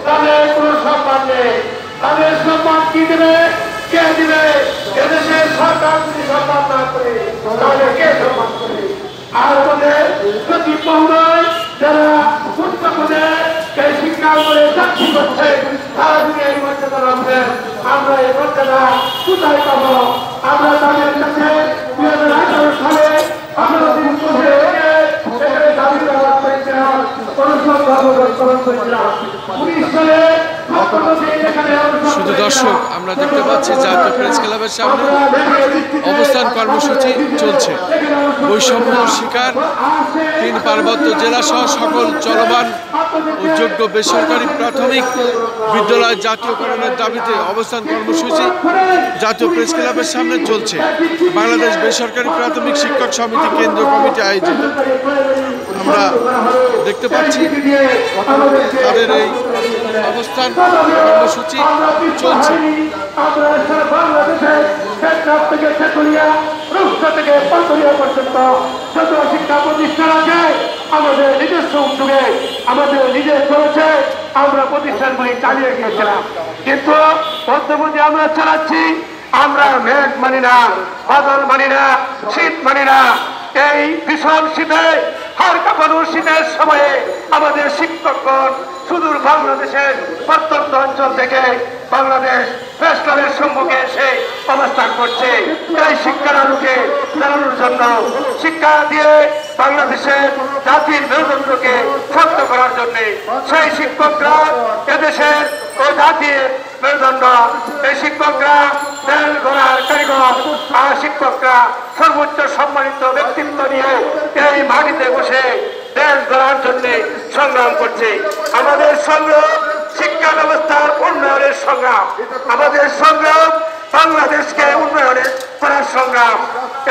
তাদের কোনো সম্মান নেই। তাদের সম্মান কি দেবে, কে দিবে? এদেশের সরকার যদি সম্মান না করে তাহলে কে সম্মান করে? আর আমাদের সচিব মহোদয় যারা উচ্চ পদে এই শিক্ষা করে চাকরি করছে তারা যদি এই মর্যাদা রাখবেন, আমরা এই মর্যাদা কোথায় পাবো? আমরা তাদের কাছে 2018 সালে 18 দিন পরে এখানে দাবি প্রদান করেছিলাম, শুধু দর্শক, আমরা দেখতে পাচ্ছি জাতীয় প্রেস ক্লাবের সামনে অবস্থান কর্মসূচি চলছে। বৈষম্য শিকার 3 পার্বত্য জেলা সহ সকল চলমান ও যোগ্য বেসরকারি প্রাথমিক বিদ্যালয় জাতীয়করণের দাবিতে অবস্থান কর্মসূচি জাতীয় প্রেস ক্লাবের সামনে চলছে। বাংলাদেশ বেসরকারি প্রাথমিক শিক্ষক সমিতি কেন্দ্রীয় কমিটি আয়োজিত। আমরা দেখতে পাচ্ছি তাদের এই অবস্থান কর্মসূচি চলছে। শিক্ষা প্রতিষ্ঠান আছে আমাদের নিজস্ব উদ্যোগে, আমাদের নিজের খরচে আমরা প্রতিষ্ঠানগুলি চালিয়ে গিয়েছিলাম। কিন্তু বর্তমানে আমরা চালাচ্ছি, আমরা মেঘ মানি না, বাদল মানি না, শীত মানি না। এই ভীষণ শীতে, হাড় কাঁপানো শীতের সময়ে আমাদের শিক্ষকগণ সুদূর বাংলাদেশের প্রত্যন্ত অঞ্চল থেকে বাংলাদেশ প্রেস ক্লাবের সম্মুখে এসে অবস্থান করছে এই শিক্ষার আলোকে চালানোর জন্য, শিক্ষা দিয়ে বাংলাদেশের জাতির মেরুদণ্ডকে শক্ত করার জন্য। সেই শিক্ষকরা এদেশের ও জাতির মেরুদণ্ড। এই শিক্ষকরা তেল গড়ার কারিগর, আর শিক্ষকরা সর্বোচ্চ সম্মানিত ব্যক্তিত্ব নিয়ে এই মাটিতে বসে দেশ গড়ার জন্য সংগ্রাম করছে। আমাদের সংগ্রাম শিক্ষা ব্যবস্থার উন্নয়নের সংগ্রাম, আমাদের সংগ্রাম বাংলাদেশকে উন্নয়নের করার সংগ্রাম।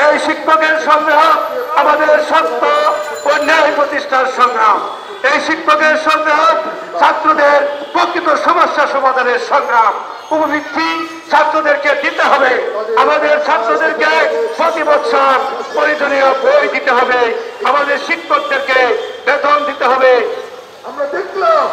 এই শিক্ষকের সংগ্রাম আমাদের সত্য ও ন্যায় প্রতিষ্ঠার সংগ্রাম। এই শিক্ষকের সংগ্রাম ছাত্রদের প্রকৃত সমস্যা সমাধানের সংগ্রাম। উপবৃত্তি ছাত্রদেরকে দিতে হবে, আমাদের ছাত্রদেরকে প্রতি বছর প্রয়োজনীয় বই দিতে হবে, আমাদের শিক্ষকদেরকে বেতন দিতে হবে। আমরা দেখলাম